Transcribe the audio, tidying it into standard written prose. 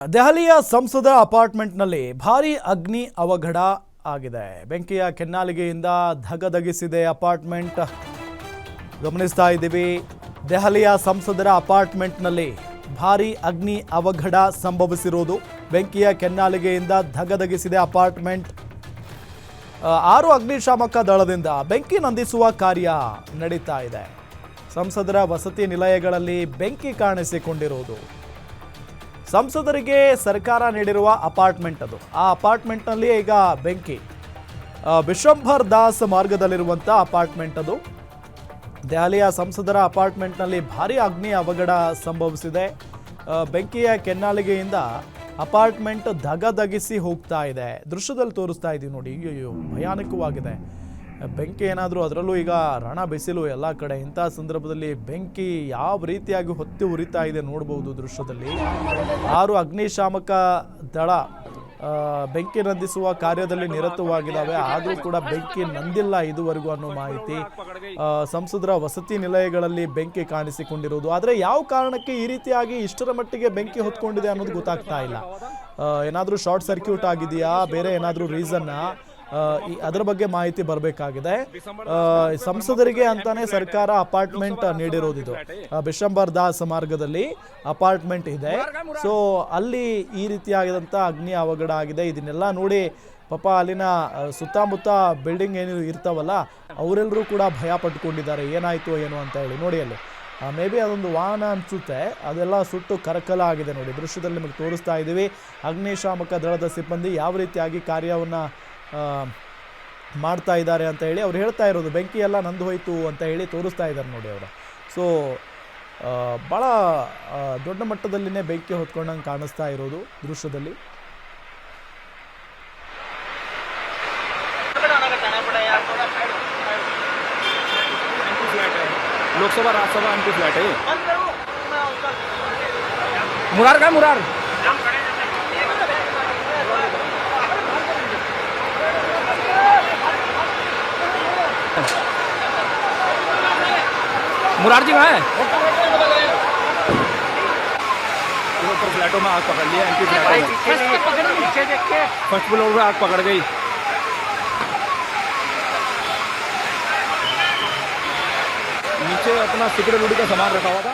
ದೆಹಲಿಯ ಸಂಸದ ಅಪಾರ್ಟ್ಮೆಂಟ್ನಲ್ಲಿ ಭಾರೀ ಅಗ್ನಿ ಅವಘಡ ಆಗಿದೆ. ಬೆಂಕಿಯ ಕೆನ್ನಾಲಿಗೆಯಿಂದ ಧಗಧಗಿಸಿದೆ ಅಪಾರ್ಟ್ಮೆಂಟ್. ಗಮನಿಸ್ತಾ ಇದ್ದೀವಿ, ದೆಹಲಿಯ ಸಂಸದರ ಅಪಾರ್ಟ್ಮೆಂಟ್ನಲ್ಲಿ ಭಾರೀ ಅಗ್ನಿ ಅವಘಡ ಸಂಭವಿಸಿರುವುದು. ಬೆಂಕಿಯ ಕೆನ್ನಾಲಿಗೆಯಿಂದ ಧಗಧಗಿಸಿದೆ ಅಪಾರ್ಟ್ಮೆಂಟ್. 6 ಅಗ್ನಿಶಾಮಕ ದಳದಿಂದ ಬೆಂಕಿ ನಂದಿಸುವ ಕಾರ್ಯ ನಡೀತಾ ಇದೆ. ಸಂಸದರ ವಸತಿ ನಿಲಯಗಳಲ್ಲಿ ಬೆಂಕಿ ಕಾಣಿಸಿಕೊಂಡಿರುವುದು. ಸಂಸದರಿಗೆ ಸರ್ಕಾರ ನೀಡಿರುವ ಅಪಾರ್ಟ್ಮೆಂಟ್ ಅದು. ಆ ಅಪಾರ್ಟ್ಮೆಂಟ್ನಲ್ಲಿ ಈಗ ಬೆಂಕಿ. ಬಿಶಂಬರ್ ದಾಸ್ ಮಾರ್ಗದಲ್ಲಿರುವಂಥ ಅಪಾರ್ಟ್ಮೆಂಟ್ ಅದು. ದೆಹಲಿಯ ಸಂಸದರ ಅಪಾರ್ಟ್ಮೆಂಟ್ನಲ್ಲಿ ಭಾರೀ ಅಗ್ನಿ ಅವಘಡ ಸಂಭವಿಸಿದೆ. ಬೆಂಕಿಯ ಕೆನ್ನಾಲಿಗೆಯಿಂದ ಅಪಾರ್ಟ್ಮೆಂಟ್ ಧಗಧಗಿಸಿ ಹೋಗ್ತಾ ಇದೆ. ದೃಶ್ಯದಲ್ಲಿ ತೋರಿಸ್ತಾ ಇದ್ದೀವಿ ನೋಡಿ. ಅಯ್ಯೋ, ಭಯಾನಕವಾಗಿದೆ. ಬೆಂಕಿ ಏನಾದರೂ, ಅದರಲ್ಲೂ ಈಗ ರಣ ಬಿಸಿಲು ಎಲ್ಲ ಕಡೆ. ಇಂಥ ಸಂದರ್ಭದಲ್ಲಿ ಬೆಂಕಿ ಯಾವ ರೀತಿಯಾಗಿ ಹೊತ್ತಿ ಉರಿತಾ ಇದೆ ನೋಡ್ಬೋದು ದೃಶ್ಯದಲ್ಲಿ. 6 ಅಗ್ನಿಶಾಮಕ ದಳ ಬೆಂಕಿ ನಂದಿಸುವ ಕಾರ್ಯದಲ್ಲಿ ನಿರತವಾಗಿದ್ದಾವೆ. ಆದರೂ ಕೂಡ ಬೆಂಕಿ ನಂದಿಲ್ಲ ಇದುವರೆಗೂ ಅನ್ನೋ ಮಾಹಿತಿ. ಸಂಸದರ ವಸತಿ ನಿಲಯಗಳಲ್ಲಿ ಬೆಂಕಿ ಕಾಣಿಸಿಕೊಂಡಿರುವುದು. ಆದರೆ ಯಾವ ಕಾರಣಕ್ಕೆ ಈ ರೀತಿಯಾಗಿ ಇಷ್ಟರ ಮಟ್ಟಿಗೆ ಬೆಂಕಿ ಹೊತ್ಕೊಂಡಿದೆ ಅನ್ನೋದು ಗೊತ್ತಾಗ್ತಾ ಇಲ್ಲ. ಏನಾದರೂ ಶಾರ್ಟ್ ಸರ್ಕ್ಯೂಟ್ ಆಗಿದೆಯಾ, ಬೇರೆ ಏನಾದರೂ ರೀಸನ್ನ, ಅದರ ಬಗ್ಗೆ ಮಾಹಿತಿ ಬರಬೇಕಾಗಿದೆ. ಸಂಸದರಿಗೆ ಅಂತಾನೆ ಸರ್ಕಾರ ಅಪಾರ್ಟ್ಮೆಂಟ್ ನೀಡಿರೋದಿದು. ಬಿಶಂಬರ್ ದಾಸ್ ಮಾರ್ಗದಲ್ಲಿ ಅಪಾರ್ಟ್ಮೆಂಟ್ ಇದೆ. ಸೊ ಅಲ್ಲಿ ಈ ರೀತಿಯಾಗಿದಂಥ ಅಗ್ನಿ ಅವಘಡ ಆಗಿದೆ. ಇದನ್ನೆಲ್ಲ ನೋಡಿ ಪಾಪ ಅಲ್ಲಿನ ಸುತ್ತಮುತ್ತ ಬಿಲ್ಡಿಂಗ್ ಏನು ಇರ್ತಾವಲ್ಲ, ಅವರೆಲ್ಲರೂ ಕೂಡ ಭಯ ಪಟ್ಕೊಂಡಿದ್ದಾರೆ. ಏನಾಯ್ತು ಏನು ಅಂತ ಹೇಳಿ. ನೋಡಿ ಅಲ್ಲಿ ಮೇ ಬಿ ಅದೊಂದು ವಾಹನ ಅನಿಸುತ್ತೆ, ಅದೆಲ್ಲ ಸುಟ್ಟು ಕರಕಲ ಆಗಿದೆ. ನೋಡಿ ದೃಶ್ಯದಲ್ಲಿ ನಿಮಗೆ ತೋರಿಸ್ತಾ ಇದ್ದೀವಿ. ಅಗ್ನಿಶಾಮಕ ದಳದ ಸಿಬ್ಬಂದಿ ಯಾವ ರೀತಿಯಾಗಿ ಕಾರ್ಯವನ್ನು ಮಾಡ್ತಾ ಇದ್ದಾರೆ ಅಂತ ಹೇಳಿ ಅವ್ರು ಹೇಳ್ತಾ ಇರೋದು. ಬೆಂಕಿ ಎಲ್ಲ ನಂದು ಹೋಯ್ತು ಅಂತ ಹೇಳಿ ತೋರಿಸ್ತಾ ಇದ್ದಾರೆ ನೋಡಿ ಅವರು. ಸೊ ಭಾಳ ದೊಡ್ಡ ಮಟ್ಟದಲ್ಲಿನೇ ಬೆಂಕಿ ಹೊತ್ಕೊಂಡಂಗೆ ಕಾಣಿಸ್ತಾ ಇರೋದು ದೃಶ್ಯದಲ್ಲಿ. लोकसभा राज्यसभा एमपी फ्लैट है। मुरार का मुरार मुरार जी कहाँ है? ऊपर फ्लैटों में आग पकड़ लिया। एमपी फ्लैट फर्स्ट फ्लोर में आग पकड़ गई। नीचे अपना सिक्योरिटी का सामान रखा हुआ था।